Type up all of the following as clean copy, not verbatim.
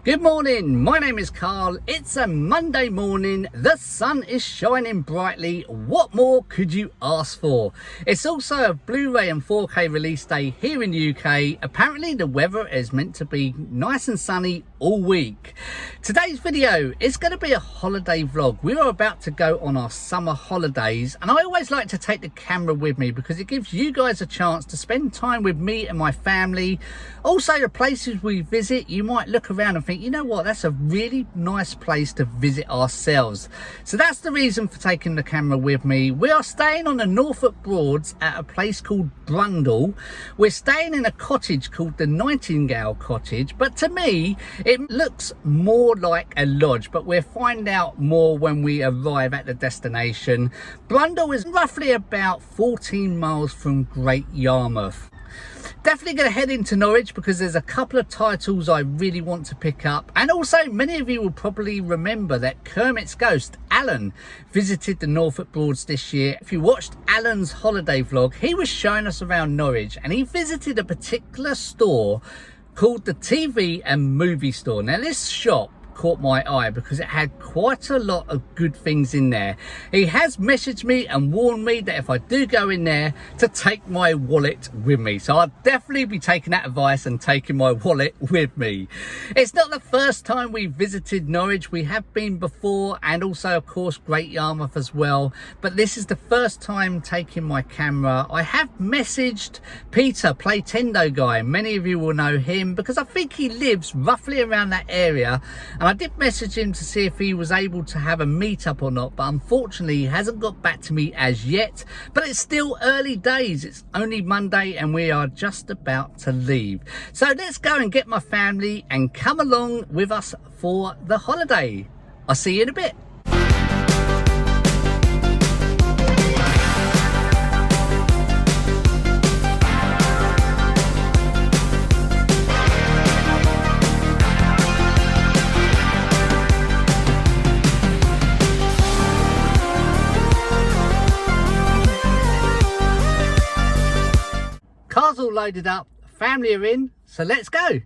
Good morning, my name is Carl. It's a Monday morning, the sun is shining brightly. What more could you ask for? It's also a Blu-ray and 4K release day here in the UK. Apparently the weather is meant to be nice and sunny all week. Today's video is going to be a holiday vlog. We are about to go on our summer holidays, and I always like to take the camera with me because it gives you guys a chance to spend time with me and my family. Also, the places we visit, you might look around and think, you know what, that's a really nice place to visit ourselves. So that's the reason for taking the camera with me. We are staying on the Norfolk Broads at a place called Brundall. We're staying in a cottage called the Nightingale Cottage, but to me it looks more like a lodge, but we'll find out more when we arrive at the destination. Brundall is roughly about 14 miles from Great Yarmouth. Definitely going to head into Norwich because there's a couple of titles I really want to pick up, and also many of you will probably remember that Kermit's ghost Alan visited the Norfolk Broads this year. If you watched Alan's holiday vlog, he was showing us around Norwich and he visited a particular store called the TV and Movie Store. Now this shop caught my eye because it had quite a lot of good things in there. He has messaged me and warned me that if I do go in there to take my wallet with me, so I'll definitely be taking that advice and taking my wallet with me. It's not the first time we visited Norwich. We have been before, and also of course Great Yarmouth as well, but this is the first time taking my camera. I have messaged Peter, Playtendo guy. Many of you will know him because I think he lives roughly around that area, and I did message him to see if he was able to have a meetup or not, but unfortunately he hasn't got back to me as yet. But it's still early days, it's only Monday and we are just about to leave. So let's go and get my family and come along with us for the holiday. I'll see you in a bit. Car's all loaded up, family are in, so let's go.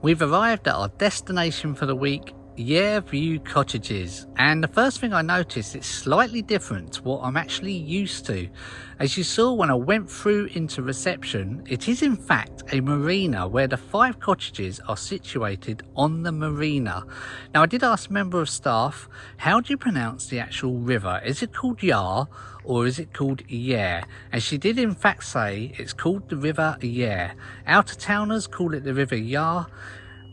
We've arrived at our destination for the week, Yareview Cottages, and the first thing I noticed, it's slightly different to what I'm actually used to. As you saw when I went through into reception, it is in fact a marina where the 5 cottages are situated on the marina. Now I did ask a member of staff, how do you pronounce the actual river? Is it called Yar or is it called Yare? And she did in fact say it's called the River Yare. Out-of-towners call it the River Yar,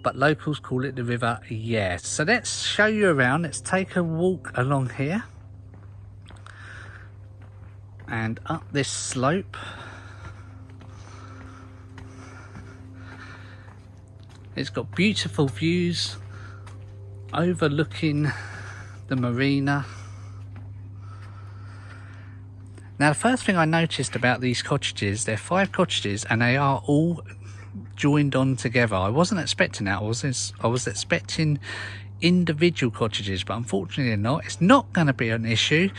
but locals call it the River Yare. So let's show you around. Let's take a walk along here and up this slope. It's got beautiful views overlooking the marina. Now the first thing I noticed about these cottages, they're 5 cottages and they are all joined on together. I wasn't expecting that. I was expecting individual cottages, but unfortunately not. It's not going to be an issue.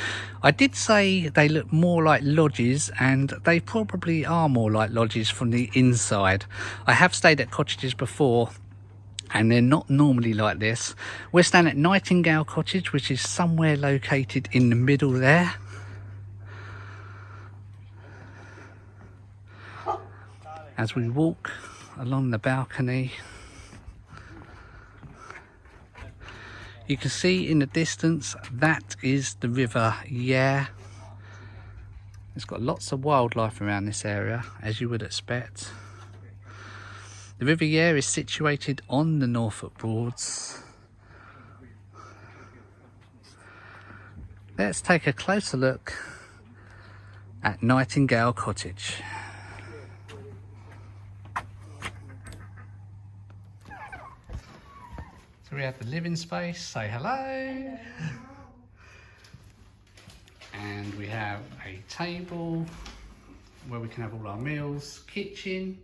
I did say they look more like lodges, and they probably are more like lodges from the inside. I have stayed at cottages before and they're not normally like this. We're staying at Nightingale Cottage, which is somewhere located in the middle there. As we walk along the balcony, you can see in the distance that is the River Yare. It's got lots of wildlife around this area, as you would expect. The River Yare is situated on the Norfolk Broads. Let's take a closer look at Nightingale Cottage. So we have the living space, say hello. And we have a table where we can have all our meals, kitchen,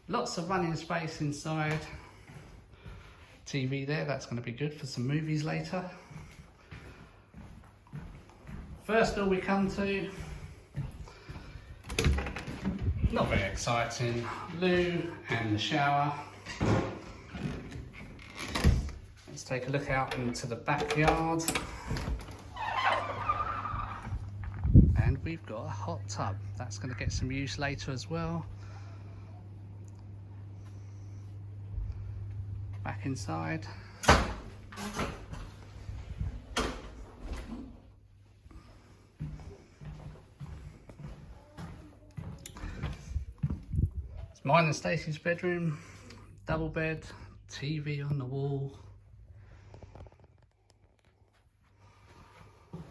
lots of running space inside. TV there, that's going to be good for some movies later. First door we come to, not very exciting, loo and the shower. Let's take a look out into the backyard. And we've got a hot tub. That's going to get some use later as well. Back inside. It's mine and Stacey's bedroom. Double bed, TV on the wall.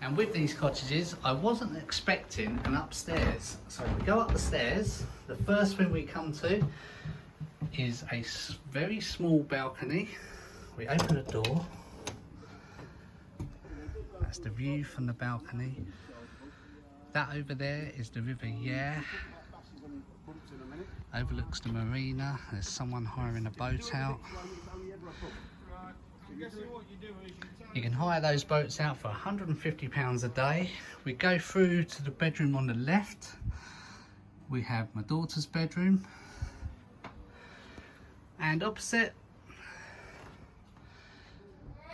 And with these cottages, I wasn't expecting an upstairs. So we go up the stairs. The first thing we come to is a very small balcony. We open the door. That's the view from the balcony. That over there is the River Yare. Overlooks the marina. There's someone hiring a boat out. You can hire those boats out for £150 a day. We go through to the bedroom on the left. We have my daughter's bedroom. And opposite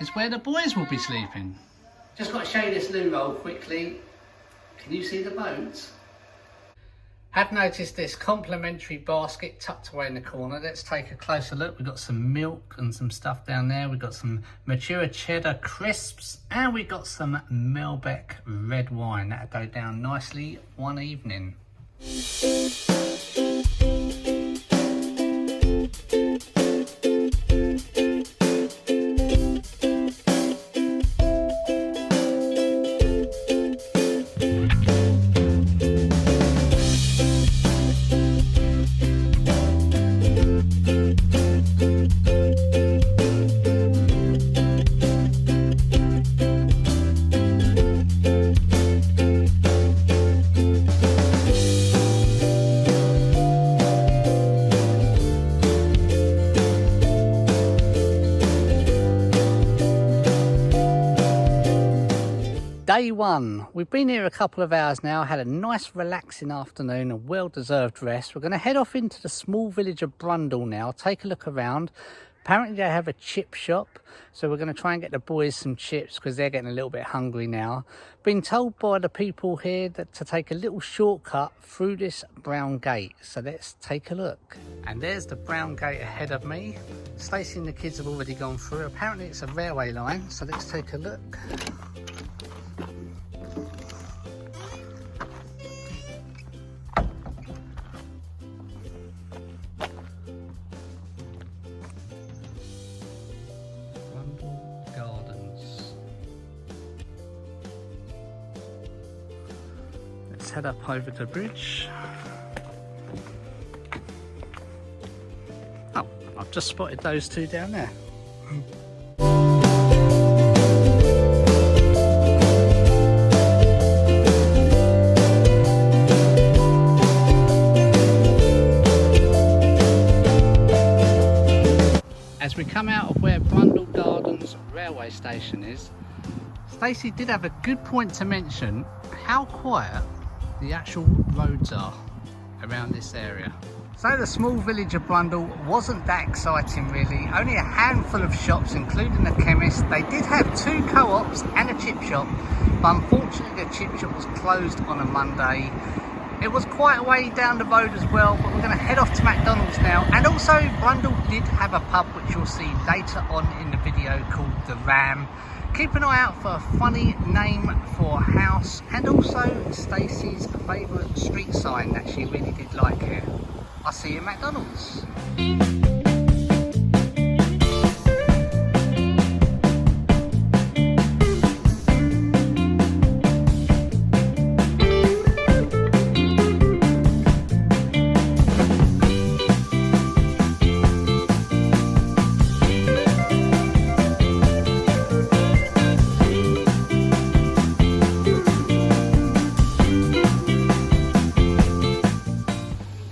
is where the boys will be sleeping. Just got to show you this loo roll quickly. Can you see the boats? Have noticed this complimentary basket tucked away in the corner. Let's take a closer look. We've got some milk and some stuff down there. We've got some mature cheddar crisps and we've got some Malbec red wine. That'll go down nicely one evening. Day one. We've been here a couple of hours now, had a nice relaxing afternoon, a well-deserved rest. We're going to head off into the small village of Brundle now, take a look around. Apparently they have a chip shop, so we're going to try and get the boys some chips because they're getting a little bit hungry now. Been told by the people here that to take a little shortcut through this brown gate, so let's take a look. And there's the brown gate ahead of me. Stacey and the kids have already gone through. Apparently it's a railway line, so let's take a look. Head up over the bridge. Oh, I've just spotted those two down there. come out of where Brundle Gardens railway station is, Stacey did have a good point to mention how quiet the actual roads are around this area. So the small village of Brundle wasn't that exciting really, only a handful of shops including a chemist. They did have 2 co-ops and a chip shop, but unfortunately the chip shop was closed on a Monday. It was quite a way down the road as well, but we're going to head off to McDonald's now. And also Brundle did have a pub which you'll see later on in the video called The Ram. Keep an eye out for a funny name for a house, and also Stacey's favourite street sign that she really did like here. I'll see you at McDonald's.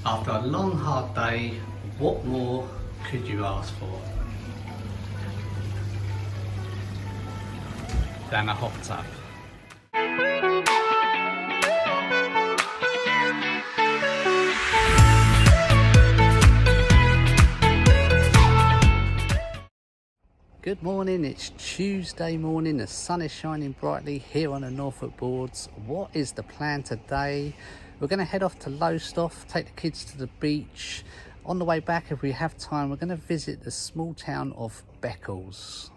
After a long hard day, what more could you ask for than a hot tub? Good morning, it's Tuesday morning, the sun is shining brightly here on the Norfolk Broads. What is the plan today? We're going to head off to Lowestoft, take the kids to the beach. On the way back, if we have time, we're going to visit the small town of Beccles.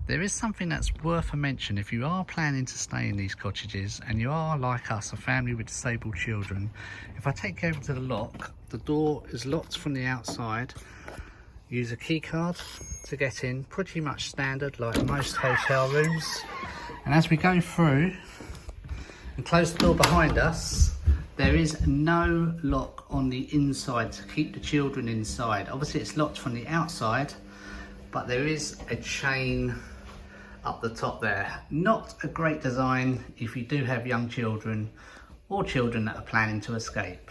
There is something that's worth a mention if you are planning to stay in these cottages and you are like us, a family with disabled children. If I take you over to the lock, the door is locked from the outside. Use a key card to get in, pretty much standard like most hotel rooms. And as we go through and close the door behind us, there is no lock on the inside to keep the children inside. Obviously it's locked from the outside, but there is a chain up the top there. Not a great design if you do have young children or children that are planning to escape.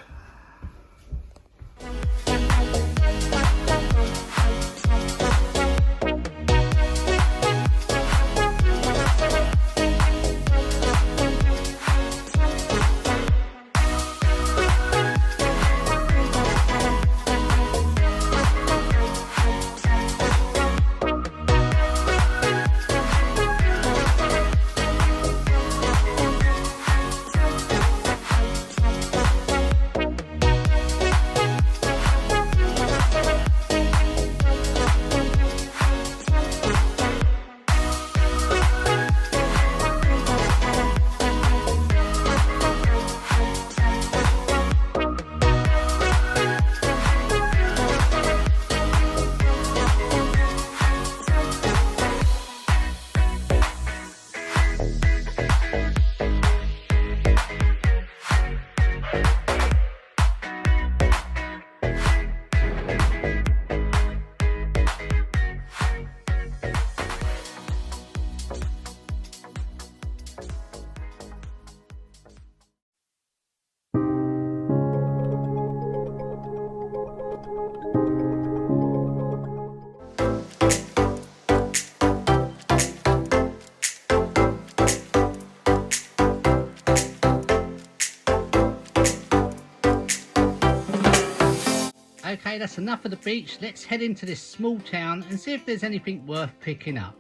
Okay, that's enough of the beach. Let's head into this small town and see if there's anything worth picking up.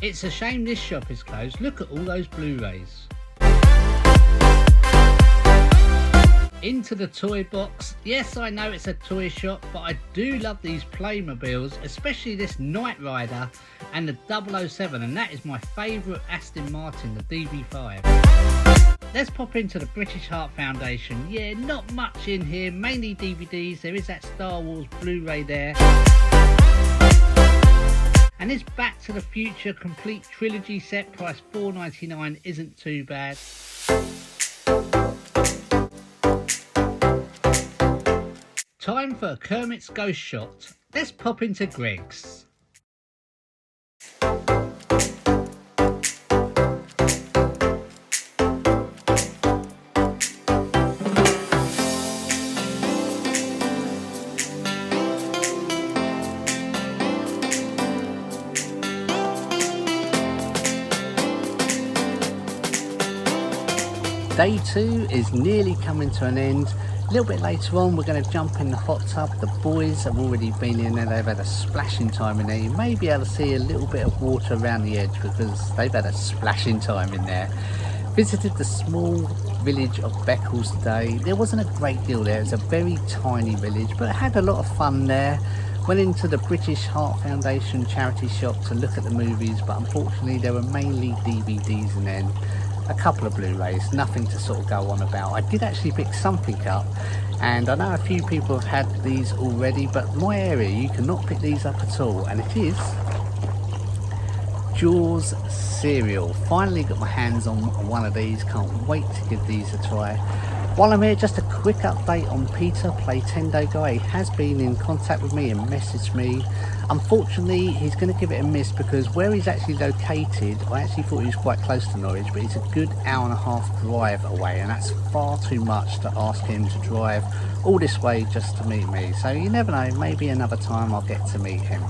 It's a shame this shop is closed. Look at all those Blu-rays. Into the toy box. Yes, I know it's a toy shop, but I do love these Playmobiles, especially this Knight Rider and the 007, and that is my favourite Aston Martin, the DB5. Let's pop into the British Heart Foundation. Yeah, not much in here, mainly DVDs. There is that Star Wars Blu-ray there. And this Back to the Future complete trilogy set, price $4.99, isn't too bad. Time for a Kermit's Ghost Shot. Let's pop into Greg's. Day 2 is nearly coming to an end. A little bit later on we're going to jump in the hot tub. The boys have already been in there, they've had a splashing time in there. You may be able to see a little bit of water around the edge because they've had a splashing time in there. Visited the small village of Beccles today. There wasn't a great deal there, it's a very tiny village, but I had a lot of fun there. Went into the British Heart Foundation charity shop to look at the movies, but unfortunately there were mainly DVDs and then a couple of Blu-rays, nothing to sort of go on about. I did actually pick something up, and I know a few people have had these already, but my area you cannot pick these up at all, and it is Jaws cereal. Finally got my hands on one of these, can't wait to give these a try. While I'm here, just a quick update on Peter, Playtendo guy. He has been in contact with me and messaged me. Unfortunately, he's going to give it a miss because where he's actually located, I actually thought he was quite close to Norwich, but it's a good hour-and-a-half drive away, and that's far too much to ask him to drive all this way just to meet me. So you never know, maybe another time I'll get to meet him.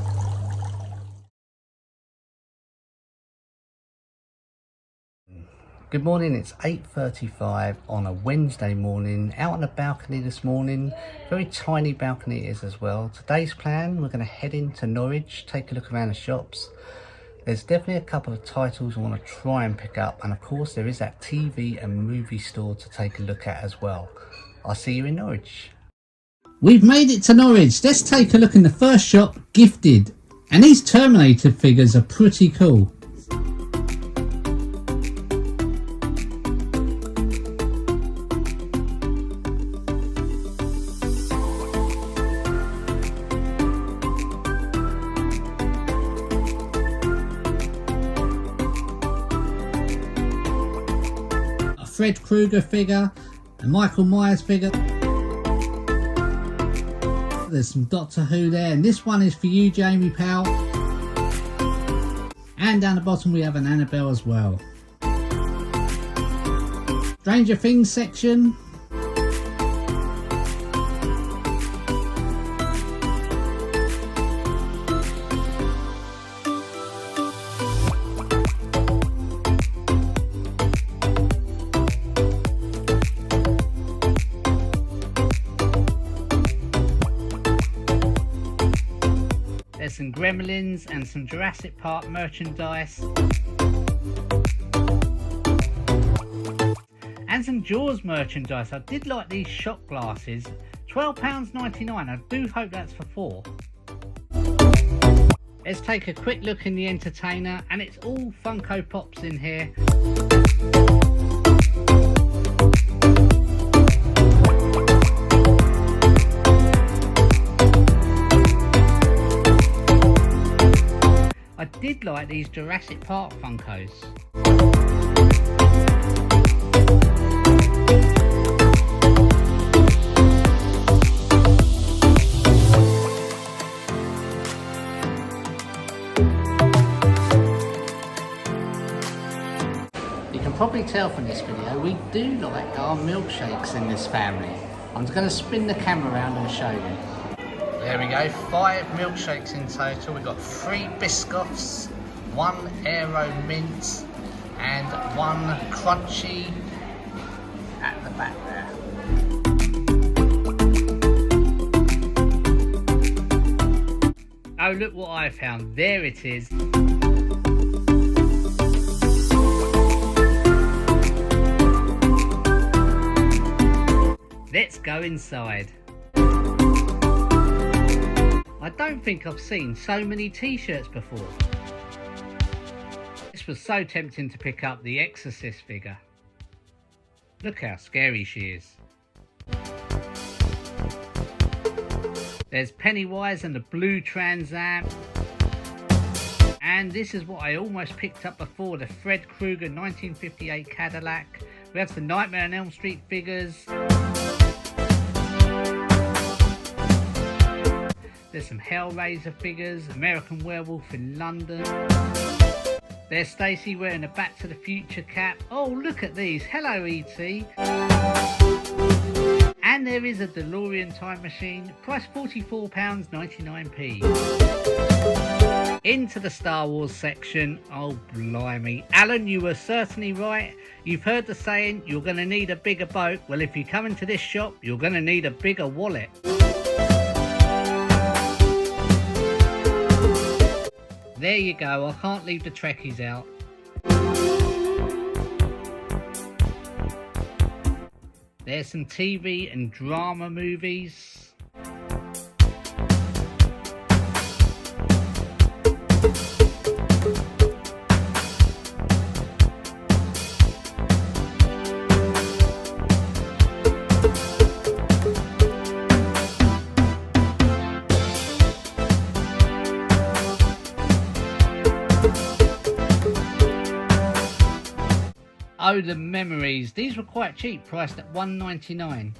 Good morning, it's 8:35 on a Wednesday morning, out on the balcony this morning. Very tiny balcony it is as well. Today's plan, we're going to head into Norwich, take a look around the shops. There's definitely a couple of titles I want to try and pick up, and of course there is that TV and movie store to take a look at as well. I'll see you in Norwich. We've made it to Norwich. Let's take a look in the first shop, Gifted. And these Terminator figures are pretty cool. Fred Krueger figure, a Michael Myers figure. There's some Doctor Who there, and this one is for you, Jamie Powell. And down the bottom we have an Annabelle as well. Stranger Things section. There's some Gremlins and some Jurassic Park merchandise. And some Jaws merchandise. I did like these shot glasses. £12.99. I do hope that's for 4. Let's take a quick look in the entertainer, and it's all Funko Pops in here. I did like these Jurassic Park Funkos. You can probably tell from this video, we do like our milkshakes in this family. I'm just going to spin the camera around and show you. There we go, 5 milkshakes in total. We've got 3 biscoffs, 1 Aero Mint, and 1 Crunchy at the back there. Oh, look what I found. There it is. Let's go inside. I don't think I've seen so many t-shirts before. This was so tempting to pick up the Exorcist figure. Look how scary she is. There's Pennywise and the blue Trans Am. And this is what I almost picked up before, the Fred Krueger 1958 Cadillac. We have the Nightmare on Elm Street figures. There's some Hellraiser figures, American Werewolf in London. There's Stacey wearing a Back to the Future cap. Oh, look at these. Hello, E.T. And there is a DeLorean time machine, price £44.99p. Into the Star Wars section. Oh, blimey. Alan, you were certainly right. You've heard the saying, you're going to need a bigger boat. Well, if you come into this shop, you're going to need a bigger wallet. There you go, I can't leave the Trekkies out. There's some TV and drama movies. Oh, the memories. These were quite cheap, priced at £1.99.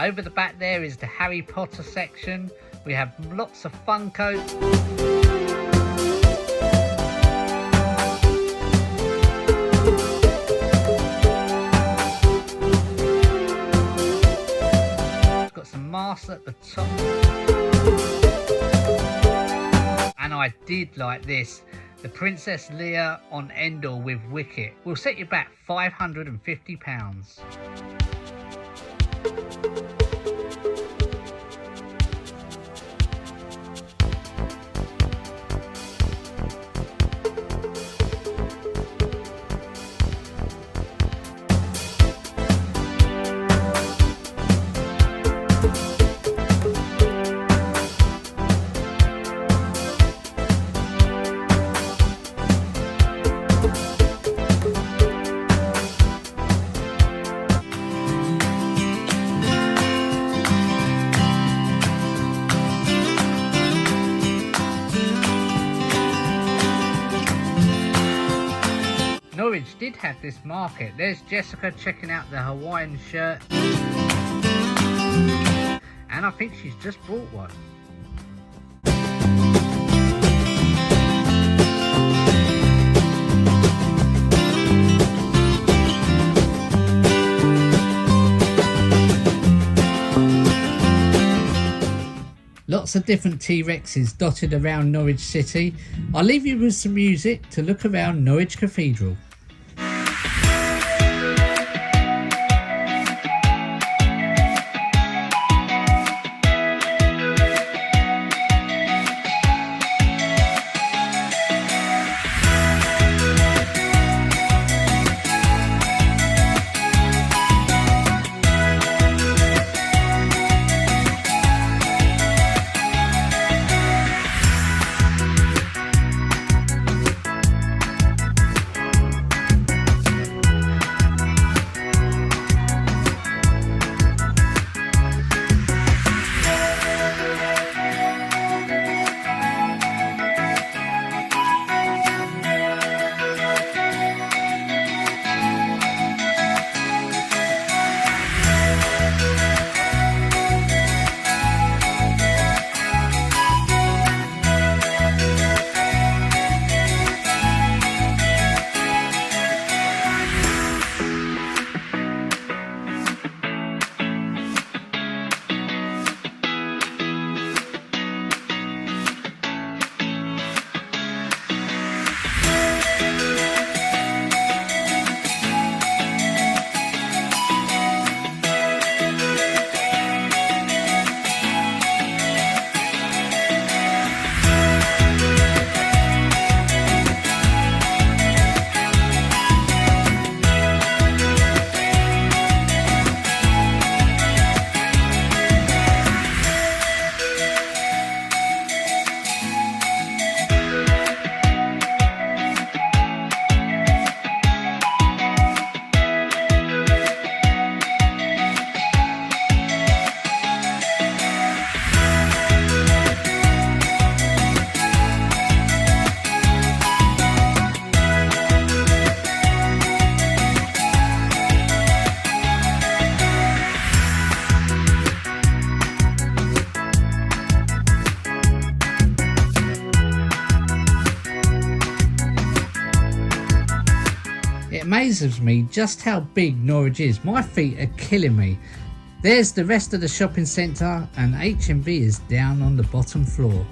Over the back there is the Harry Potter section. We have lots of Funko. It's got some masks at the top. And I did like this, the Princess Leia on Endor with Wicket. Will set you back £550. Norwich did have this market. There's Jessica checking out the Hawaiian shirt. And I think she's just bought one. Lots of different T-Rexes dotted around Norwich City. I'll leave you with some music to look around Norwich Cathedral. It amazes me just how big Norwich is. My feet are killing me. There's the rest of the shopping centre and H&B is down on the bottom floor.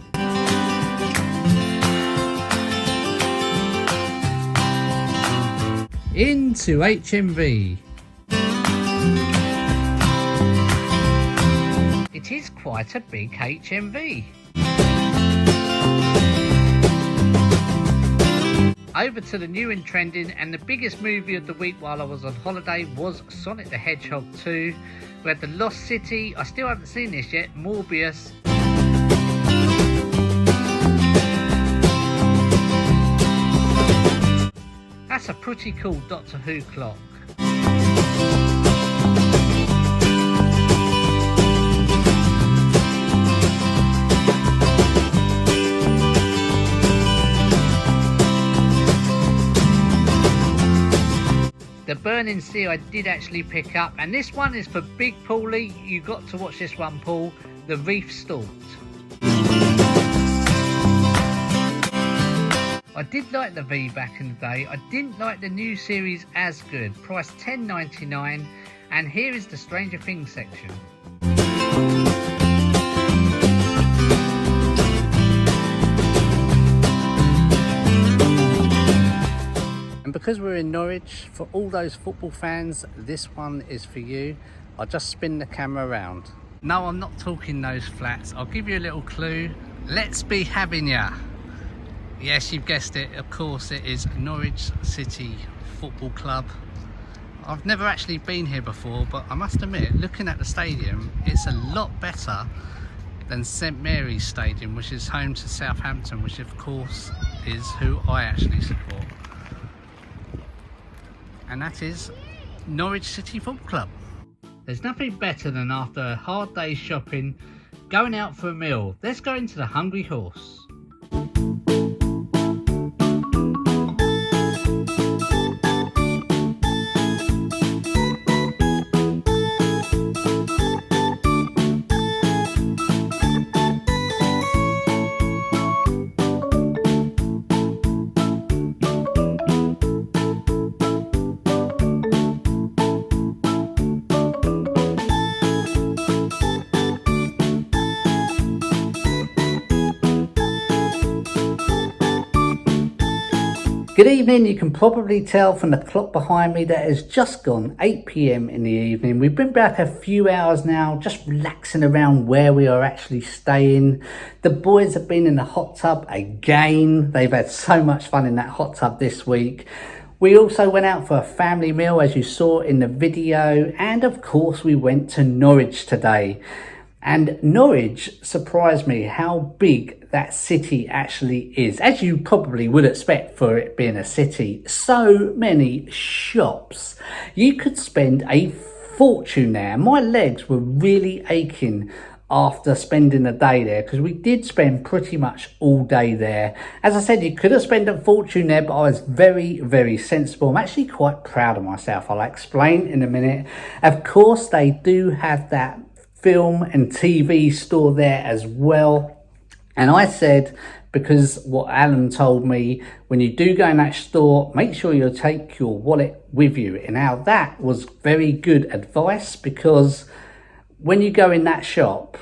Into H&B. It is quite a big H&B. Over to the new and trending, and the biggest movie of the week while I was on holiday was Sonic the Hedgehog 2. We had The Lost City, I still haven't seen this yet, Morbius. That's a pretty cool Doctor Who clock. The Burning Sea I did actually pick up, and this one is for Big Paulie. You got to watch this one, Paul. The Reef Stalked. I did like the V back in the day. I didn't like the new series as good. Priced $10.99, and here is the Stranger Things section. And because we're in Norwich, for all those football fans, this one is for you. I'll just spin the camera around. No, I'm not talking those flats. I'll give you a little clue. Let's be having ya. Yes, you've guessed it. Of course, it is Norwich City Football Club. I've never actually been here before, but I must admit, looking at the stadium, it's a lot better than St Mary's Stadium, which is home to Southampton, which of course is who I actually support. And that is Norwich City Football Club. There's nothing better than after a hard day's shopping, going out for a meal. Let's go into the Hungry Horse. Good evening. You can probably tell from the clock behind me that it's just gone 8 p.m. in the evening. We've been back a few hours now, just relaxing around where we are actually staying. The boys have been in the hot tub again. They've had so much fun in that hot tub this week. We also went out for a family meal, as you saw in the video, and of course we went to Norwich today. And Norwich surprised me how big that city actually is, as you probably would expect for it being a city. So many shops. You could spend a fortune there. My legs were really aching after spending a day there, because we did spend pretty much all day there. As I said, you could have spent a fortune there, but I was very, very sensible. I'm actually quite proud of myself. I'll explain in a minute. Of course, they do have that film and TV store there as well. And I said, because what Alan told me, when you do go in that store, make sure you take your wallet with you. And now that was very good advice, because when you go in that shop,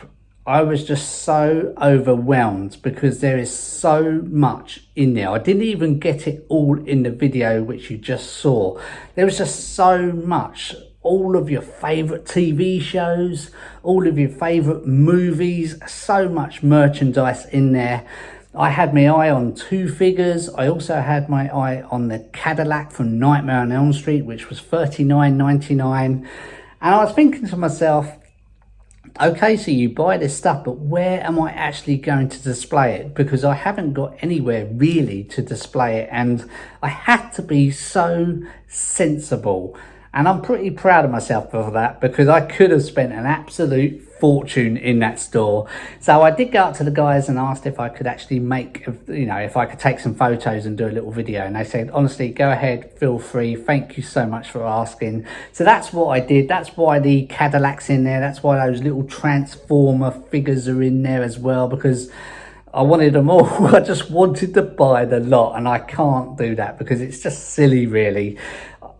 I was just so overwhelmed because there is so much in there. I didn't even get it all in the video which you just saw. There was just so much. All of your favourite TV shows, all of your favourite movies, so much merchandise in there. I had my eye on two figures. I also had my eye on the Cadillac from Nightmare on Elm Street, which was $39.99. And I was thinking to myself, okay, so you buy this stuff, but where am I actually going to display it? Because I haven't got anywhere really to display it, and I had to be so sensible. And I'm pretty proud of myself for that, because I could have spent an absolute fortune in that store. So I did go up to the guys and asked if I could actually make, if I could take some photos and do a little video. And they said, honestly, go ahead, feel free. Thank you so much for asking. So that's what I did. That's why the Cadillac's in there. That's why those little Transformer figures are in there as well, because I wanted them all. I just wanted to buy the lot, and I can't do that because it's just silly, really.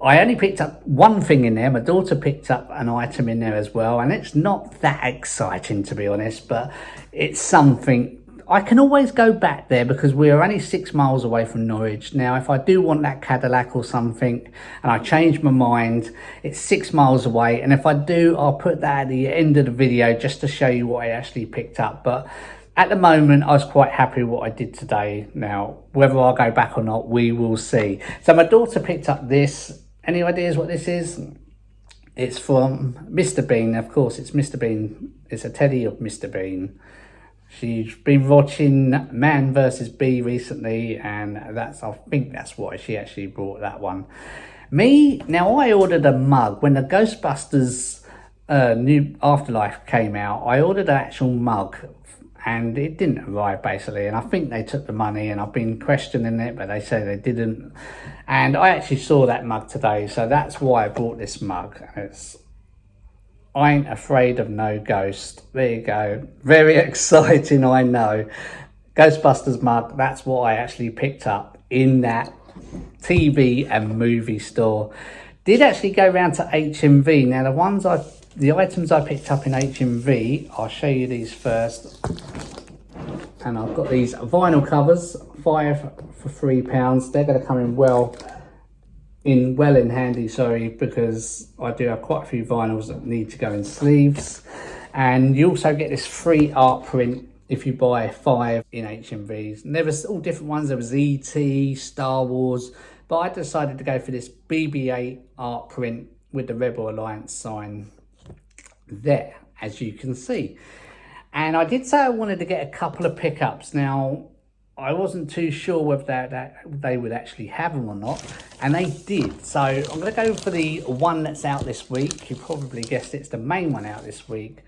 I only picked up one thing in there. My daughter picked up an item in there as well, and it's not that exciting, to be honest, but it's something. I can always go back there because we are only 6 miles away from Norwich. Now, if I do want that Cadillac or something and I change my mind, it's 6 miles away. And if I do, I'll put that at the end of the video just to show you what I actually picked up. But at the moment, I was quite happy with what I did today. Now, whether I'll go back or not, we will see. So my daughter picked up this. Any ideas what this is? It's from Mr. Bean. Of course, it's Mr. Bean. It's a teddy of Mr. Bean. She's been watching Man vs. Bee recently, and I think that's why she actually brought that one. Now I ordered a mug. When the Ghostbusters New Afterlife came out, I ordered an actual mug, and it didn't arrive basically, and I think they took the money, and I've been questioning it, but they say they didn't. And I actually saw that mug today, so that's why I bought this mug. It's I ain't afraid of no ghost. There you go. Very exciting, I know. Ghostbusters mug, that's what I actually picked up in that TV and movie store. Did actually go round to HMV. Now the items I picked up in HMV, I'll show you these first. And I've got these vinyl covers, 5 for £3. They're going to come in well in handy, because I do have quite a few vinyls that need to go in sleeves. And you also get this free art print if you buy 5 in HMVs. And there was all different ones. There was ET, Star Wars, but I decided to go for this BB-8 art print with the Rebel Alliance sign there, as you can see. And I did say I wanted to get a couple of pickups. Now, I wasn't too sure whether they would actually have them or not, and they did. So I'm going to go for the one that's out this week. You probably guessed it's the main one out this week,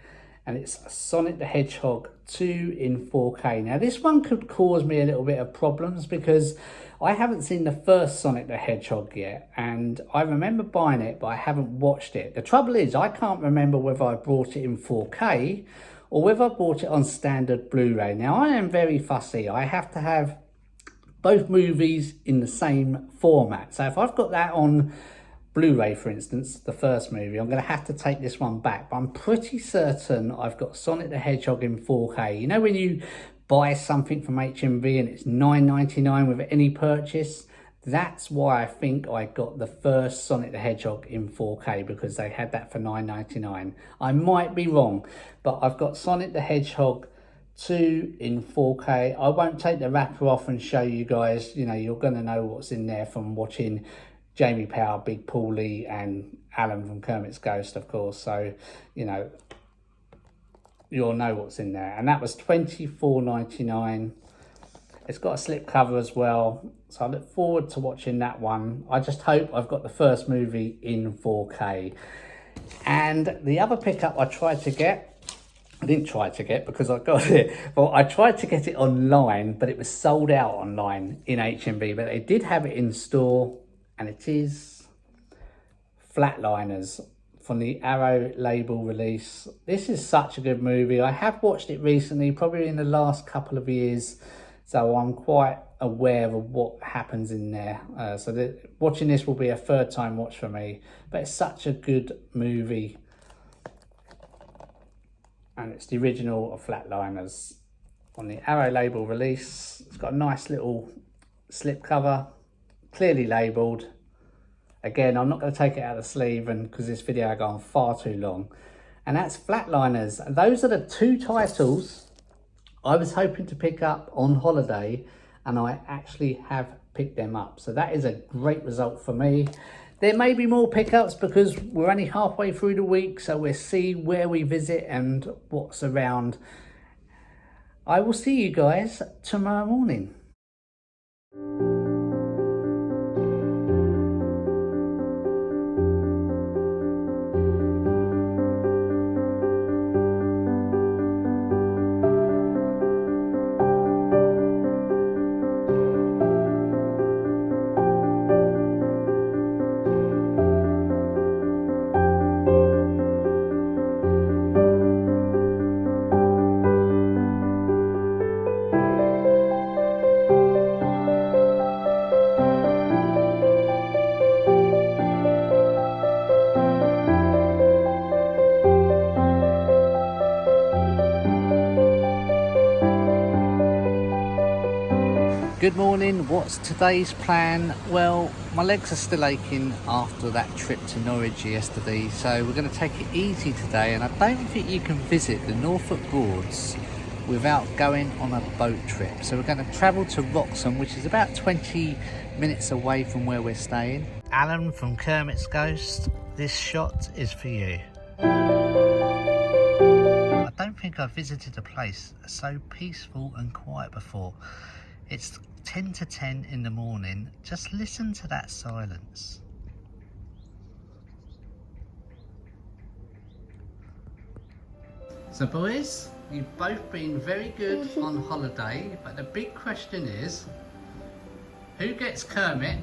and it's Sonic the Hedgehog 2 in 4K. Now this one could cause me a little bit of problems because I haven't seen the first Sonic the Hedgehog yet, and I remember buying it, but I haven't watched it. The trouble is I can't remember whether I bought it in 4K or whether I bought it on standard Blu-ray. Now, I am very fussy. I have to have both movies in the same format. So if I've got that on Blu-ray, for instance, the first movie, I'm going to have to take this one back. But I'm pretty certain I've got Sonic the Hedgehog in 4K. You know when you buy something from HMV and it's $9.99 with any purchase? That's why I think I got the first Sonic the Hedgehog in 4K, because they had that for $9.99. I might be wrong, but I've got Sonic the Hedgehog 2 in 4K. I won't take the wrapper off and show you guys. You know, you're going to know what's in there from watching Jamie Powell, Big Paulie, and Alan from Kermit's Ghost, of course. So, you know, you'll know what's in there. And that was $24.99. It's got a slip cover as well, so I look forward to watching that one. I just hope I've got the first movie in 4K. And the other pickup I didn't try to get because I got it, but I tried to get it online, but it was sold out online in HMV, but they did have it in store, and it is Flatliners from the Arrow label release. This is such a good movie. I have watched it recently, probably in the last couple of years, so I'm quite aware of what happens in there. Watching this will be a third time watch for me, but it's such a good movie. And it's the original of Flatliners on the Arrow label release. It's got a nice little slip cover, clearly labelled. Again, I'm not going to take it out of the sleeve because this video has gone far too long. And that's Flatliners. And those are the 2 titles I was hoping to pick up on holiday, and I actually have picked them up. So that is a great result for me. There may be more pickups because we're only halfway through the week, so we'll see where we visit and what's around. I will see you guys tomorrow morning. Good morning. What's today's plan? Well, my legs are still aching after that trip to Norwich yesterday, so we're going to take it easy today, and I don't think you can visit the Norfolk Broads without going on a boat trip. So we're going to travel to Wroxham, which is about 20 minutes away from where we're staying. Alan from Kermit's Ghost, this shot is for you. I don't think I've visited a place so peaceful and quiet before. It's 10 to 10 in the morning. Just listen to that silence. So boys, you've both been very good on holiday, but the big question is, who gets Kermit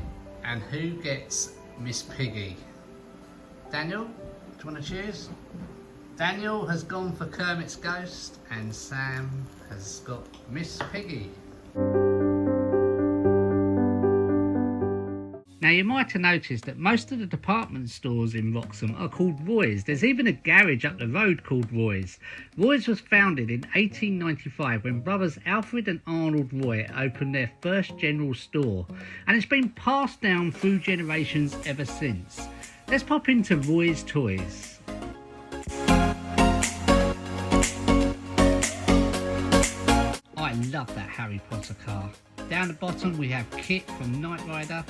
and who gets Miss Piggy? Daniel, do you want to choose? Daniel has gone for Kermit's Ghost and Sam has got Miss Piggy. Now you might have noticed that most of the department stores in Wroxham are called Roy's. There's even a garage up the road called Roy's. Roy's was founded in 1895 when brothers Alfred and Arnold Roy opened their first general store, and it's been passed down through generations ever since. Let's pop into Roy's Toys. I love that Harry Potter car. Down the bottom we have Kit from Knight Rider.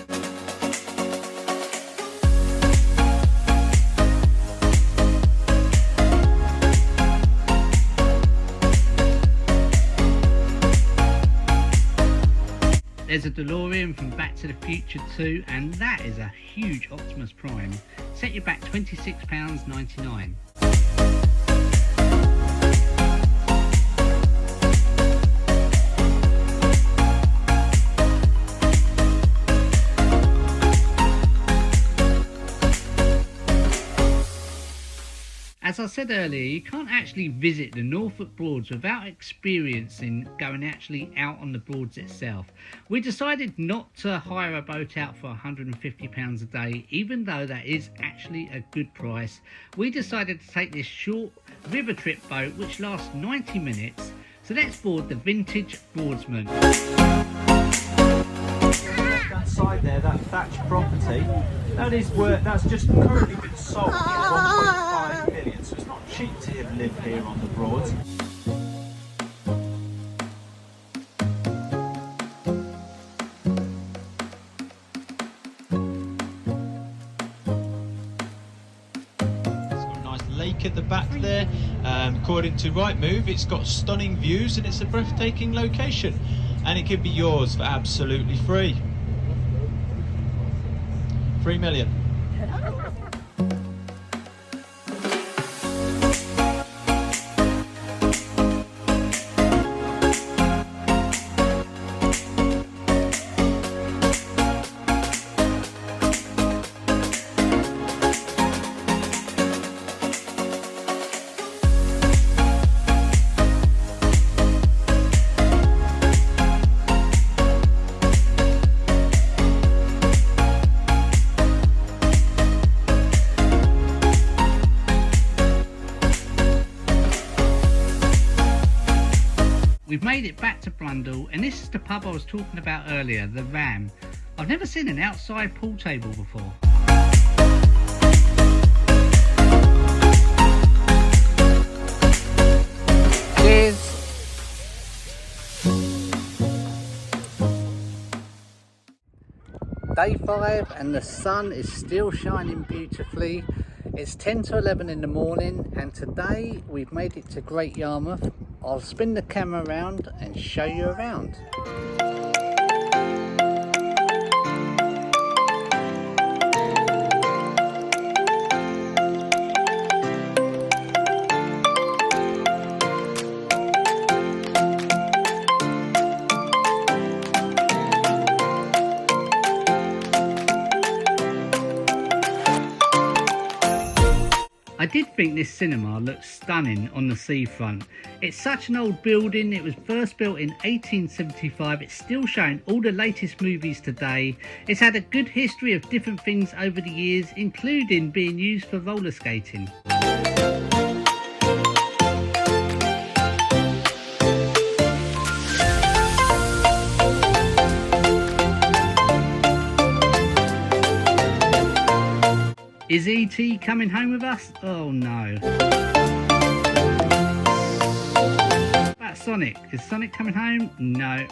There's a DeLorean from Back to the Future 2, and that is a huge Optimus Prime. Set you back £26.99. As I said earlier, you can't actually visit the Norfolk Broads without experiencing going actually out on the Broads itself. We decided not to hire a boat out for £150 a day, even though that is actually a good price. We decided to take this short river trip boat which lasts 90 minutes, so let's board the vintage Broadsman. That side there, that thatched property, that's just currently been sold for 1.5 million, so it's not cheap to live here on the Broads. It's got a nice lake at the back there. According to Rightmove, it's got stunning views and it's a breathtaking location, and it could be yours for absolutely free. 3 million. We've made it back to Brundall, and this is the pub I was talking about earlier, the Ram. I've never seen an outside pool table before. Cheers! Day 5 and the sun is still shining beautifully. It's 10 to 11 in the morning, and today we've made it to Great Yarmouth. I'll spin the camera around and show you around. I did think this cinema looked stunning on the seafront. It's such an old building. It was first built in 1875. It's still showing all the latest movies today. It's had a good history of different things over the years, including being used for roller skating. Is E.T. coming home with us? Oh no. What about Sonic? Is Sonic coming home? No.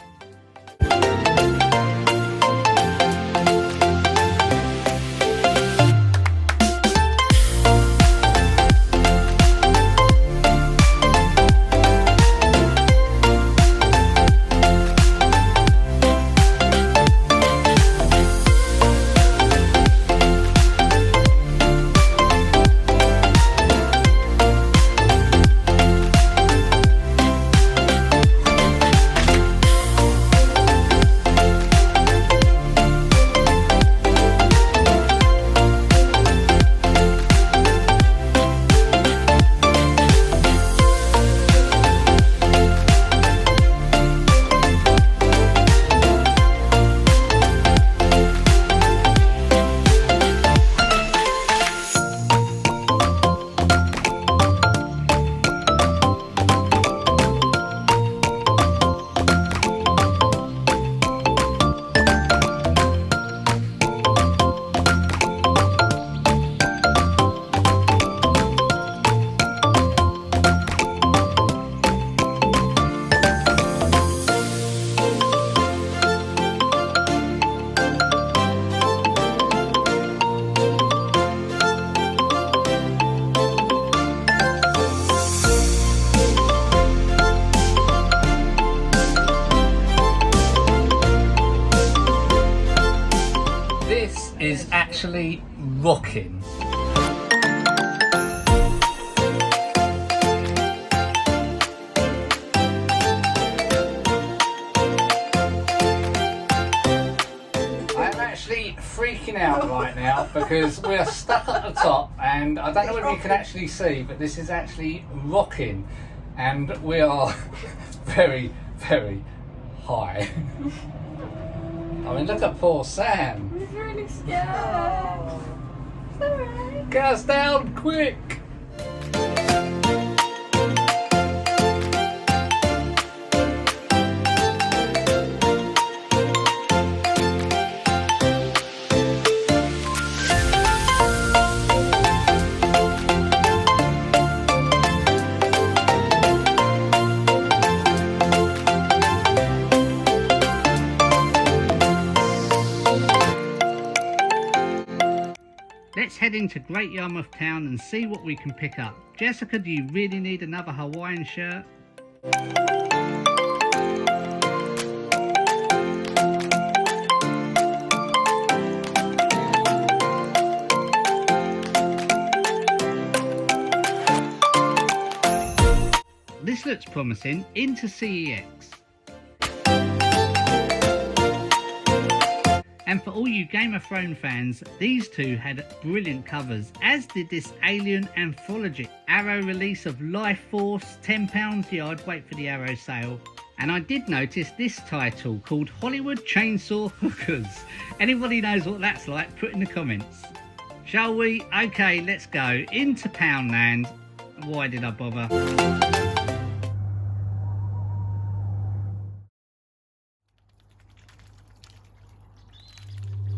Is actually rocking. I'm actually freaking out right now because we're stuck at the top, and I don't know whether you can actually see, but this is actually rocking, and we are very, very high. I mean, look at poor Sam. He's really scared. It's alright. Get us down, quick! Let's head into Great Yarmouth Town and see what we can pick up. Jessica, do you really need another Hawaiian shirt? This looks promising. Into CEX. And for all you Game of Thrones fans, these two had brilliant covers, as did this Alien anthology. Arrow release of Life Force, £10. Yeah, I'd wait for the Arrow sale. And I did notice this title called Hollywood Chainsaw Hookers. Anybody knows what that's like, put in the comments. Shall we? Okay, let's go into Poundland. Why did I bother?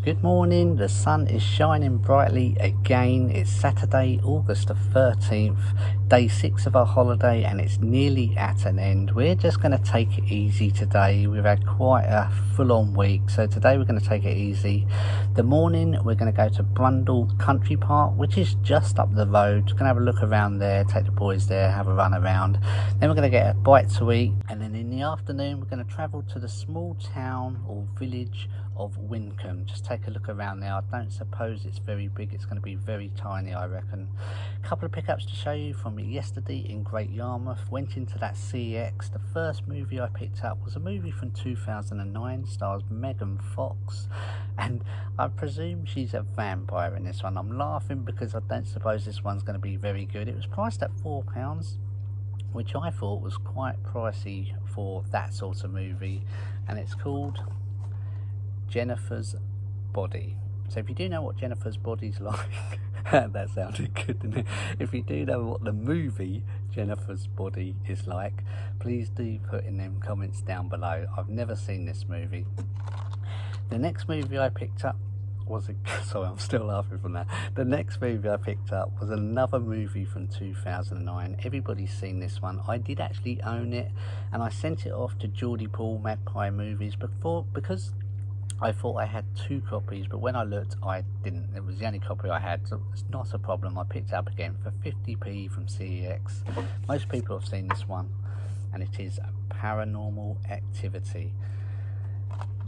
Good morning, the sun is shining brightly again. It's Saturday, August the 13th, day 6 of our holiday, and it's nearly at an end. We're just going to take it easy today. We've had quite a full-on week, so today we're going to take it easy. The morning we're going to go to Brundle Country Park, which is just up the road. We're going to have a look around there, take the boys there, have a run around. Then we're going to get a bite to eat, and then in the afternoon we're going to travel to the small town or village of Wyncombe. Just take a look around there. I don't suppose it's very big. It's going to be very tiny, I reckon. A couple of pickups to show you from yesterday in Great Yarmouth. Went into that CEX. The first movie I picked up was a movie from 2009. Stars Megan Fox, and I presume she's a vampire in this one. I'm laughing because I don't suppose this one's going to be very good. It was priced at £4, which I thought was quite pricey for that sort of movie, and it's called Jennifer's Body. So if you do know what Jennifer's Body's like, that sounded good, didn't it? If you do know what the movie Jennifer's Body is like, please do put in them comments down below. I've never seen this movie. The next movie I picked up was it? Sorry, I'm still laughing from that. The next movie I picked up was another movie from 2009. Everybody's seen this one. I did actually own it, and I sent it off to Geordie Paul Magpie Movies because I thought I had 2 copies, but when I looked, I didn't. It was the only copy I had, so it's not a problem. I picked it up again for 50p from CEX. Most people have seen this one, and it is Paranormal Activity.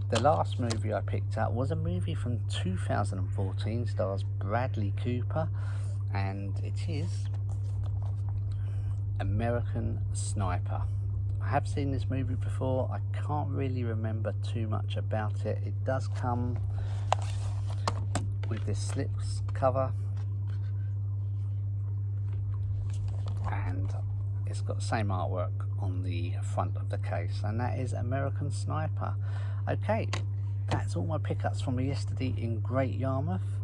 The last movie I picked up was a movie from 2014, stars Bradley Cooper, and it is American Sniper. I have seen this movie before. I can't really remember too much about it. It does come with this slips cover, and it's got the same artwork on the front of the case, and that is American Sniper. Okay, that's all my pickups from yesterday in Great Yarmouth.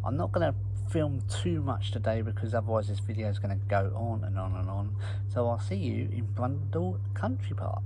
I'm not going to film too much today because otherwise this video is going to go on and on and on. So I'll see you in Brundle Country Park.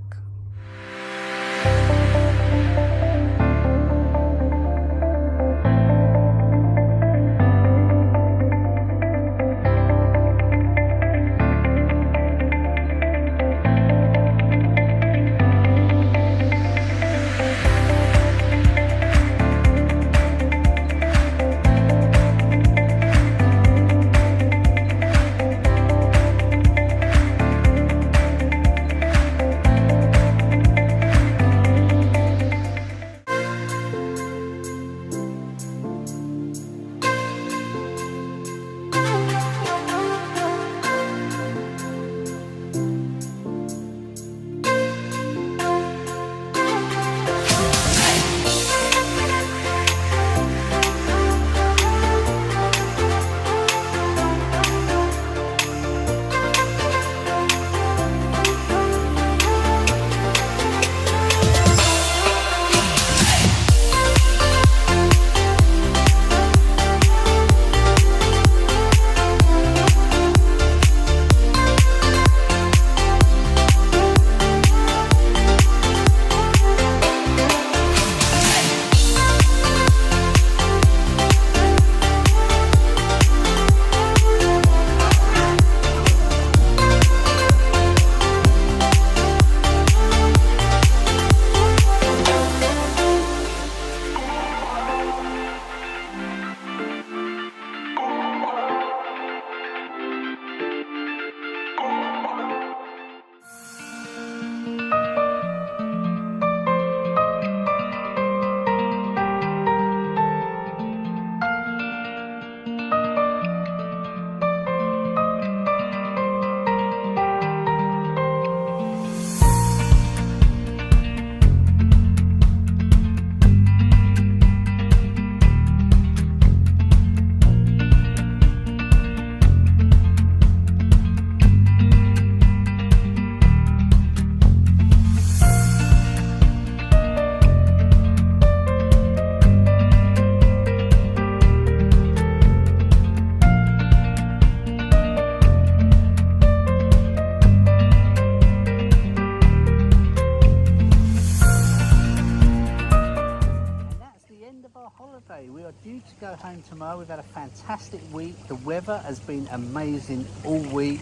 We are due to go home tomorrow. We've had a fantastic week. The weather has been amazing all week.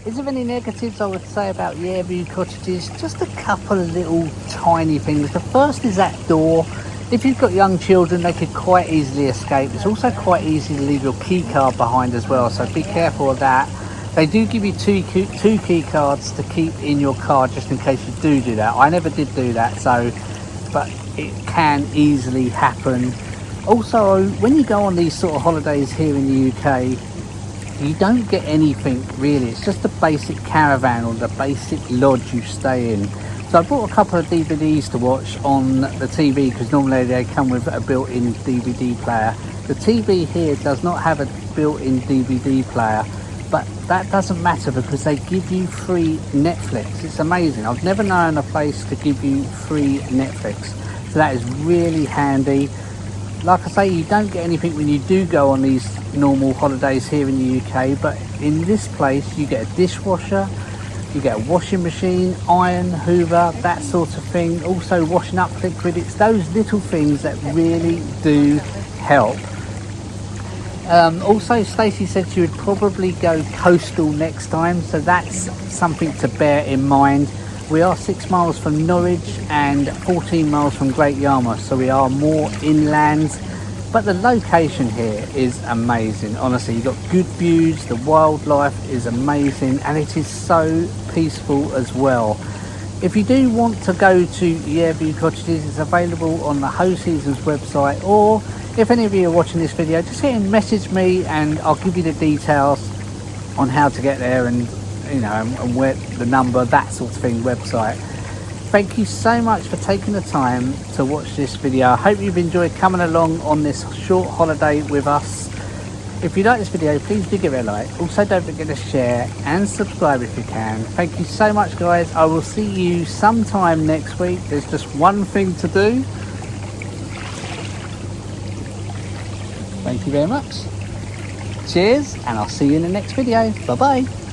Is there any negatives I would say about Yareview Cottages? Just a couple of little tiny things. The first is that door. If you've got young children, they could quite easily escape. It's also quite easy to leave your key card behind as well, so be careful of that. They do give you two key cards to keep in your car just in case you do that. I never did do that, but it can easily happen. Also, when you go on these sort of holidays here in the UK, you don't get anything really. It's just the basic caravan or the basic lodge you stay in. So I bought a couple of DVDs to watch on the TV because normally they come with a built-in DVD player. The TV here does not have a built-in DVD player, but that doesn't matter because they give you free Netflix. It's amazing. I've never known a place to give you free Netflix, so that is really handy. Like I say, you don't get anything when you do go on these normal holidays here in the UK, but in this place you get a dishwasher, you get a washing machine, iron, hoover, that sort of thing. Also washing up liquid. It's those little things that really do help. Also, Stacey said she would probably go coastal next time, so that's something to bear in mind. We are 6 miles from Norwich and 14 miles from Great Yarmouth, so we are more inland. But the location here is amazing. Honestly, you've got good views, the wildlife is amazing, and it is so peaceful as well. If you do want to go to Yearview Cottages, it's available on the Ho Seasons website, or if any of you are watching this video, just get and message me and I'll give you the details on how to get there, and you know, and where the number, that sort of thing, website. Thank you so much for taking the time to watch this video. I hope you've enjoyed coming along on this short holiday with us. If you like this video, please do give it a like. Also, don't forget to share and subscribe if you can. Thank you so much, guys. I will see you sometime next week. There's just one thing to do. Thank you very much. Cheers, and I'll see you in the next video. Bye bye.